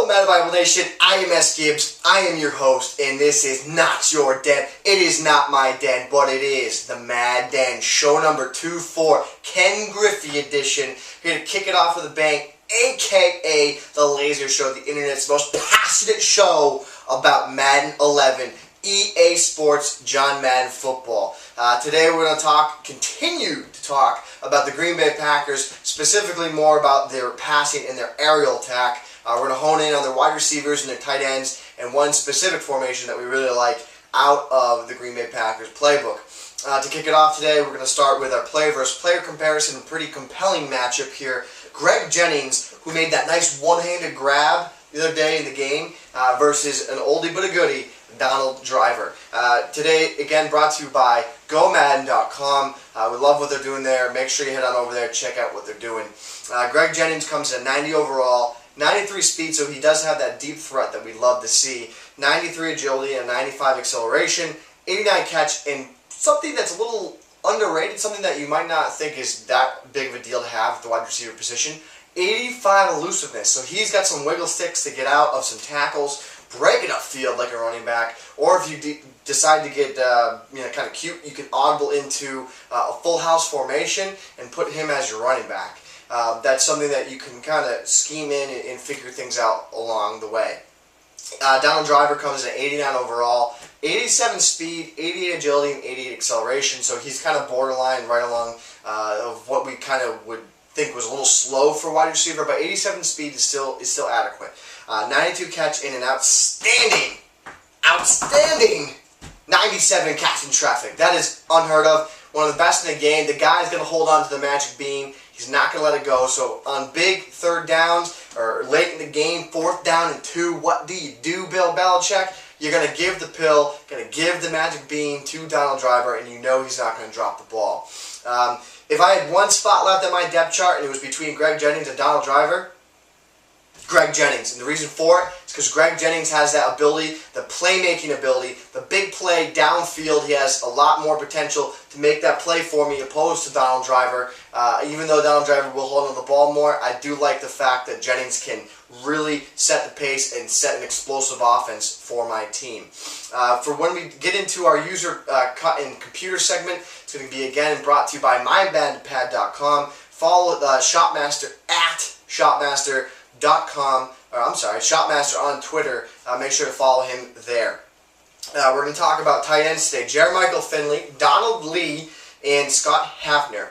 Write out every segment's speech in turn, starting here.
MaddenBible Nation, I am Sgibs, I am your host, and this is not your den. It is not my den, but it is the Mad Den, show number 24, Ken Griffey edition. Here to kick it off with a bang, aka the Laser Show, the internet's most passionate show about Madden 11, EA Sports, John Madden football. Today we're going to continue to talk about the Green Bay Packers, specifically more about their passing and their aerial attack. We're going to hone in on their wide receivers and their tight ends, and one specific formation that we really like out of the Green Bay Packers playbook. To kick it off today, we're going to start with our player versus player comparison, a pretty compelling matchup here. Gren Jennings, who made that nice one-handed grab the other day in the game, versus an oldie but a goodie, Donald Driver. Today, again, brought to you by GoMadden.com. We love what they're doing there. Make sure you head on over there and check out what they're doing. Gren Jennings comes in at 90 overall, 93 speed, so he does have that deep threat that we love to see. 93 agility and 95 acceleration, 89 catch, and something that's a little underrated, something that you might not think is that big of a deal to have at the wide receiver position, 85 elusiveness. So he's got some wiggle sticks to get out of some tackles, break it upfield like a running back, or if you decide to get kind of cute, you can audible into a full house formation and put him as your running back. That's something that you can kind of scheme in and figure things out along the way. Donald Driver comes in at 89 overall, 87 speed, 88 agility, and 88 acceleration. So he's kind of borderline right along of what we kind of would think was a little slow for a wide receiver, but 87 speed is still adequate. 92 catch and an outstanding 97 catch in traffic. That is unheard of. One of the best in the game. The guy's going to hold on to the magic beam. He's not going to let it go. So on big third downs or late in the game, 4th down and 2, what do you do, Bill Belichick? You're going to give the pill, going to give the magic beam to Donald Driver, and you know he's not going to drop the ball. If I had one spot left on my depth chart and it was between Gren Jennings and Donald Driver, Gren Jennings. And the reason for it is because Gren Jennings has that ability, the playmaking ability, the big play downfield. He has a lot more potential to make that play for me opposed to Donald Driver. Even though Donald Driver will hold on the ball more, I do like the fact that Jennings can really set the pace and set an explosive offense for my team. For when we get into our user cut and computer segment, it's going to be again brought to you by MaddenBible.com. Follow Shopmaster at Shopmaster.com, Shopmaster on Twitter. Make sure to follow him there. We're going to talk about tight ends today. Jermichael Finley, Donlad Lee, and Scott Havner.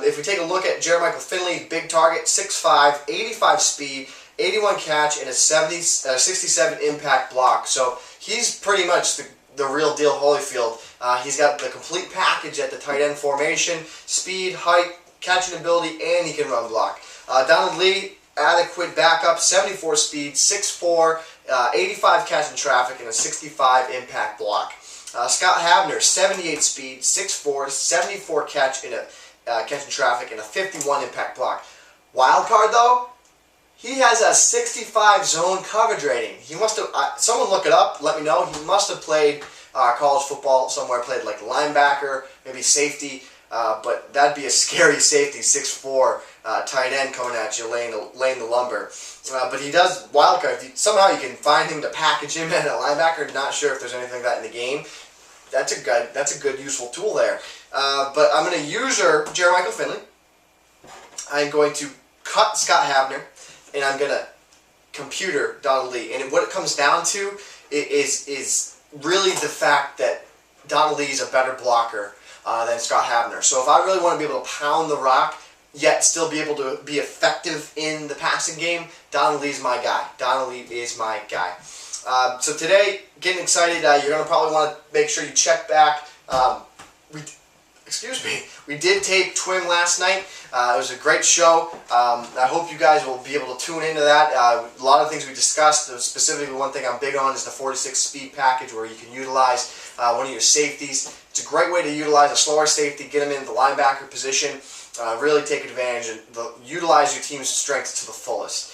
If we take a look at Jermichael Finley, big target, 6'5", 85 speed, 81 catch, and a 67 impact block. So he's pretty much the real deal Holyfield. He's got the complete package at the tight end formation, speed, height, catching ability, and he can run block. Donlad Lee, adequate backup, 74 speed, 6'4", 85 catch in traffic, and a 65 impact block. Scott Havner, 78 speed, 6'4", 74 catch in traffic, and a 51 impact block. Wild card though, he has a 65 zone coverage rating. He must have. Someone look it up. Let me know. He must have played college football somewhere. Played like linebacker, maybe safety. But that'd be a scary safety, 6'4", tight end coming at you, laying the lumber. But he does wildcard. Somehow you can find him to package him at a linebacker. Not sure if there's anything like that in the game. That's a good useful tool there. But I'm going to use Jermichael Finley. I'm going to cut Scott Havner, and I'm going to computer Donlad Lee. And what it comes down to is really the fact that Donlad Lee is a better blocker than Scott Havner. So if I really want to be able to pound the rock, yet still be able to be effective in the passing game, Donlad Lee is my guy. Donlad Lee is my guy. So today, getting excited, you're going to probably want to make sure you check back. We did tape TWIM last night. It was a great show. I hope you guys will be able to tune into that. A lot of things we discussed, specifically one thing I'm big on is the 46 speed package where you can utilize one of your safeties. It's a great way to utilize a slower safety, get them in the linebacker position, really take advantage and utilize your team's strengths to the fullest.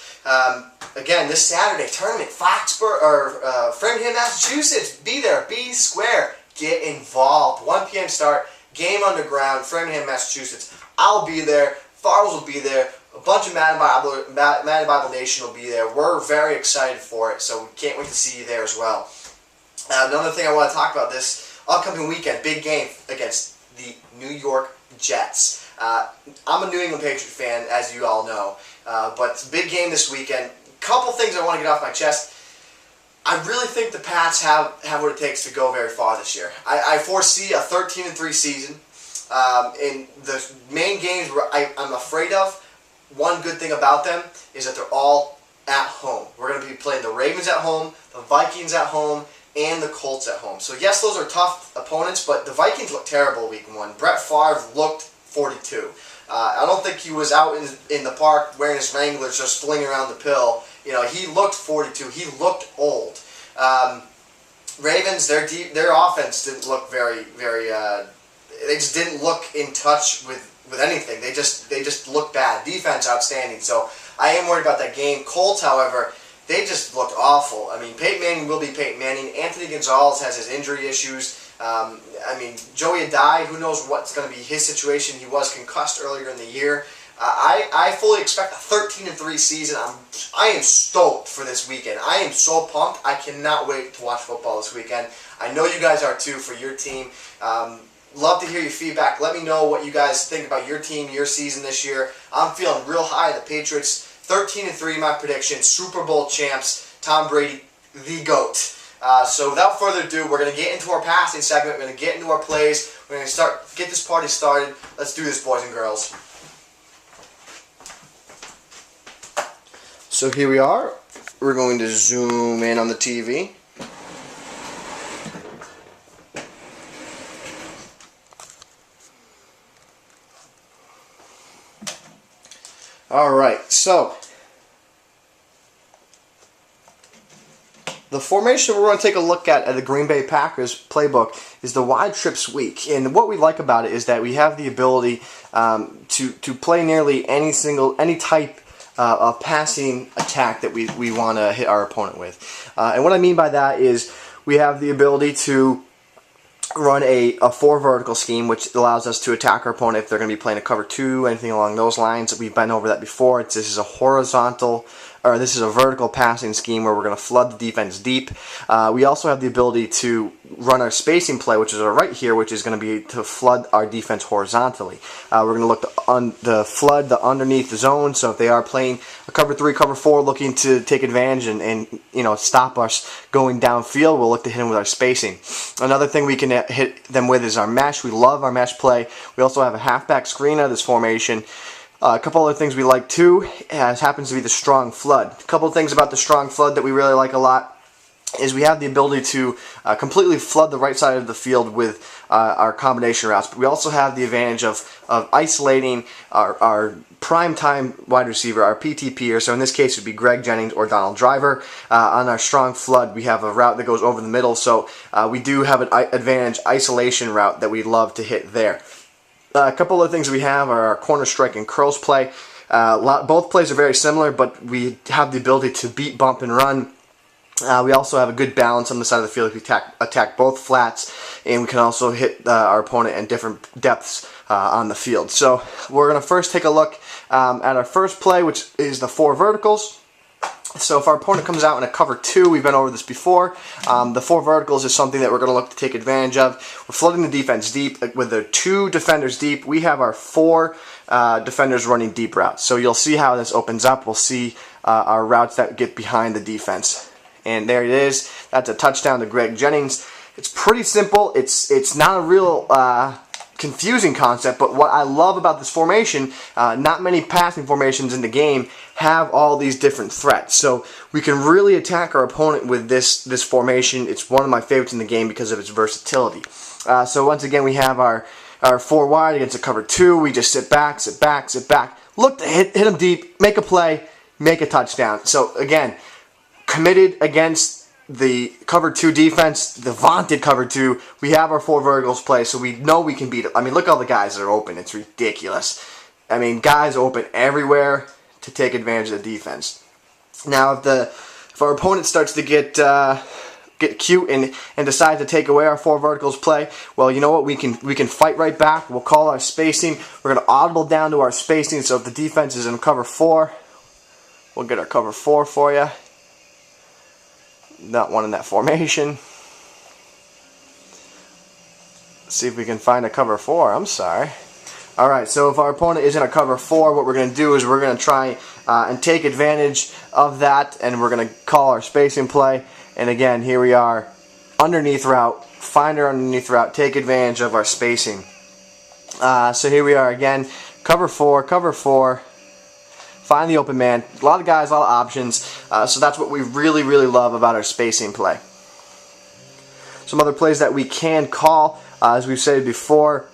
Again, this Saturday, tournament, Framingham, Massachusetts. Be there, be square, get involved. 1 p.m. start. Game underground, Framingham, Massachusetts. I'll be there. Farrells will be there. A bunch of Madden Bible Nation will be there. We're very excited for it, so we can't wait to see you there as well. Another thing I want to talk about this upcoming weekend, big game against the New York Jets. I'm a New England Patriot fan, as you all know, but it's a big game this weekend. Couple things I want to get off my chest. I really think the Pats have what it takes to go very far this year. I foresee a 13-3 season. In the main games where I'm afraid of, one good thing about them is that they're all at home. We're going to be playing the Ravens at home, the Vikings at home, and the Colts at home. So yes, those are tough opponents, but the Vikings looked terrible week 1. Brett Favre looked 42. I don't think he was out in the park wearing his Wranglers just flinging around the pill. You know, he looked 42. He looked old. Ravens, their offense didn't look very. They just didn't look in touch with anything. They just looked bad. Defense outstanding. So I am worried about that game. Colts, however, they just looked awful. I mean, Peyton Manning will be Peyton Manning. Anthony Gonzalez has his injury issues. I mean, Joey Adai, who knows what's going to be his situation. He was concussed earlier in the year. I fully expect a 13-3 season. I am stoked for this weekend. I am so pumped. I cannot wait to watch football this weekend. I know you guys are too for your team. Love to hear your feedback. Let me know what you guys think about your team, your season this year. I'm feeling real high. The Patriots, 13-3, my prediction. Super Bowl champs. Tom Brady, the GOAT. So without further ado, we're going to get into our passing segment. We're going to get into our plays. We're going to get this party started. Let's do this, boys and girls. So here we are. We're going to zoom in on the TV. Alright, so the formation we're going to take a look at the Green Bay Packers playbook is the wide trip sweep. And what we like about it is that we have the ability to play nearly any type of passing attack that we want to hit our opponent with. And what I mean by that is we have the ability to run a 4 vertical scheme, which allows us to attack our opponent if they're going to be playing a cover 2, anything along those lines. We've been over that before. This is a vertical passing scheme where we're going to flood the defense deep. We also have the ability to run our spacing play, which is right here, which is going to be to flood our defense horizontally. We're going to look to flood the underneath the zone. So if they are playing a cover 3, cover 4, looking to take advantage and stop us going downfield, we'll look to hit them with our spacing. Another thing we can hit them with is our mesh. We love our mesh play. We also have a halfback screen out of this formation. A couple other things we like too happens to be the strong flood. A couple of things about the strong flood that we really like a lot is we have the ability to completely flood the right side of the field with our combination routes. But we also have the advantage of isolating our prime time wide receiver, our PTP, so in this case it would be Gren Jennings or Donald Driver. On our strong flood, we have a route that goes over the middle, so we do have an advantage isolation route that we love to hit there. A couple of things we have are our corner strike and curls play. Both plays are very similar, but we have the ability to beat, bump, and run. We also have a good balance on the side of the field if we attack both flats, and we can also hit our opponent in different depths on the field. So we're going to first take a look at our first play, which is the 4 verticals. So if our opponent comes out in a cover 2, we've been over this before, the 4 verticals is something that we're going to look to take advantage of. We're flooding the defense deep with the 2 defenders deep. We have our 4 defenders running deep routes. So you'll see how this opens up. We'll see our routes that get behind the defense. And there it is. That's a touchdown to Gren Jennings. It's pretty simple. It's not a real confusing concept, but what I love about this formation, not many passing formations in the game have all these different threats. So we can really attack our opponent with this formation. It's one of my favorites in the game because of its versatility. So once again, we have our 4 wide against a cover 2. We just sit back, sit back, sit back. Look to hit them deep, make a play, make a touchdown. So again, committed against the cover 2 defense, the vaunted cover 2. We have our 4 verticals play, so we know we can beat it. I mean, look at all the guys that are open. It's ridiculous. I mean, guys open everywhere to take advantage of the defense. Now, if our opponent starts to get get cute and decide to take away our 4 verticals play, well, you know what? We can fight right back. We'll call our spacing. We're going to audible down to our spacing. So if the defense is in cover 4, we'll get our cover 4 for you. Not one in that formation. Let's see if we can find a cover 4. I'm sorry. Alright, so if our opponent is in a cover 4, what we're going to do is we're going to try and take advantage of that, and we're going to call our spacing play. And again, here we are, underneath route, find our underneath route, take advantage of our spacing. So here we are again, cover 4, find the open man. A lot of guys, a lot of options, so that's what we really, really love about our spacing play. Some other plays that we can call, as we've said before,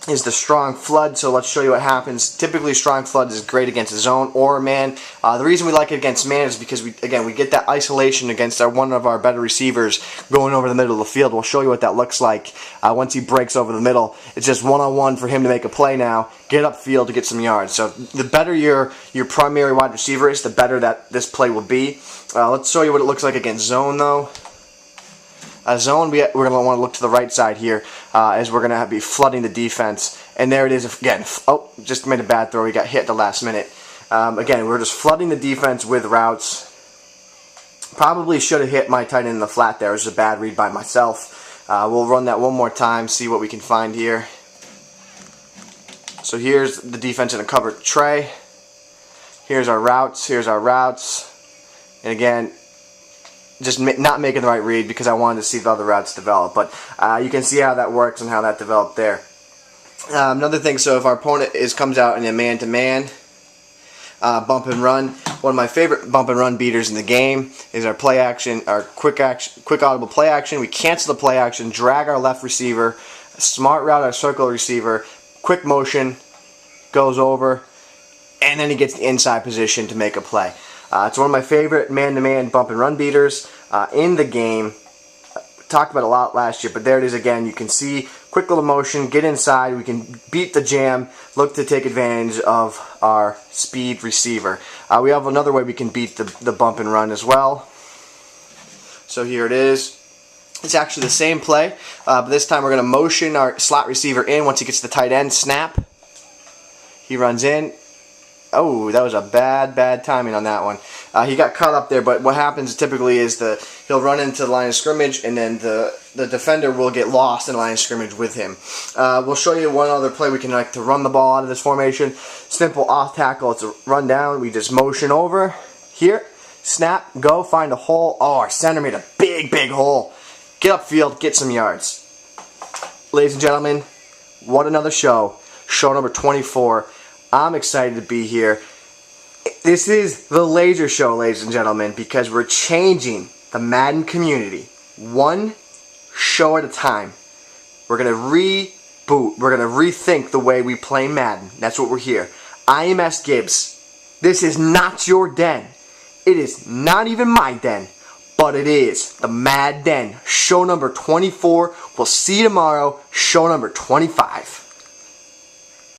is the strong flood. So let's show you what happens. Typically, strong flood is great against a zone or a man. The reason we like it against man is because we get that isolation against one of our better receivers going over the middle of the field. We'll show you what that looks like once he breaks over the middle. It's just one-on-one for him to make a play now, get upfield to get some yards. So the better your primary wide receiver is, the better that this play will be. Let's show you what it looks like against zone though. Zone, we're going to want to look to the right side here, as we're going to be flooding the defense. And there it is again. Oh, just made a bad throw. He got hit at the last minute. Again, we're just flooding the defense with routes. Probably should have hit my tight end in the flat there. It was a bad read by myself. We'll run that one more time, see what we can find here. So here's the defense in a covered tray. Here's our routes. And again, just not making the right read because I wanted to see the other routes develop. But you can see how that works and how that developed there. Another thing, so if our opponent comes out in a man-to-man bump and run, one of my favorite bump and run beaters in the game is our play action, our quick audible play action. We cancel the play action, drag our left receiver, smart route our circle receiver, quick motion, goes over, and then he gets the inside position to make a play. It's one of my favorite man-to-man bump and run beaters in the game. Talked about it a lot last year, but there it is again. You can see quick little motion, get inside. We can beat the jam, look to take advantage of our speed receiver. We have another way we can beat the bump and run as well. So here it is. It's actually the same play, but this time we're going to motion our slot receiver in once he gets the tight end snap. He runs in. Oh, that was a bad timing on that one. He got caught up there, but what happens typically is he'll run into the line of scrimmage, and then the defender will get lost in the line of scrimmage with him. We'll show you one other play we can like to run the ball out of this formation. Simple off tackle. It's a run down. We just motion over here, snap, go, find a hole. Oh, our center made a big hole. Get upfield, get some yards. Ladies and gentlemen, what another show. Show number 24. I'm excited to be here. This is the Laser Show, ladies and gentlemen, because we're changing the Madden community one show at a time. We're going to reboot. We're going to rethink the way we play Madden. That's what we're here. I am Sgibs. This is not your den. It is not even my den, but it is the Mad Den. Show number 24. We'll see you tomorrow. Show number 25.